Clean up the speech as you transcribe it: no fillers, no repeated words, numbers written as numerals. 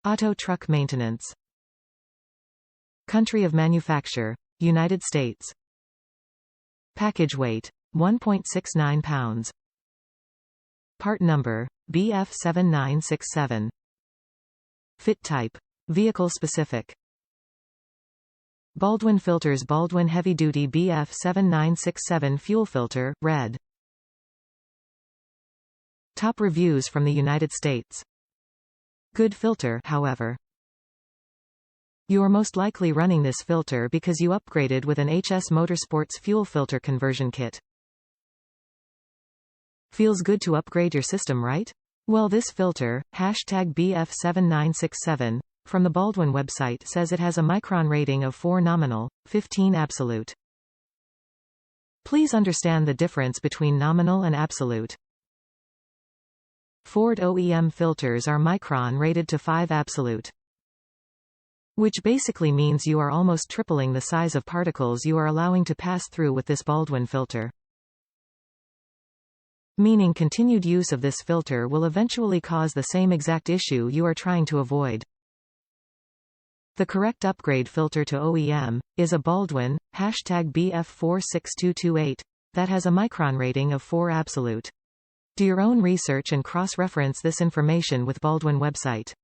Auto truck maintenance. Country of manufacture, United States. Package weight, 1.69 pounds. Part number, BF7967. Fit type, vehicle specific. Baldwin filters. Baldwin heavy duty BF7967 fuel filter, red. Top reviews from the United States. Good filter, however. You are most likely running this filter because you upgraded with an HS Motorsports fuel filter conversion kit. Feels good to upgrade your system, right? Well, this filter, #BF7967, from the Baldwin website says it has a micron rating of 4 nominal, 15 absolute. Please understand the difference between nominal and absolute. Ford OEM filters are micron rated to 5 absolute. Which basically means you are almost tripling the size of particles you are allowing to pass through with this Baldwin filter. Meaning continued use of this filter will eventually cause the same exact issue you are trying to avoid. The correct upgrade filter to OEM is a Baldwin, #BF46228, that has a micron rating of 4 absolute. Do your own research and cross-reference this information with Baldwin website.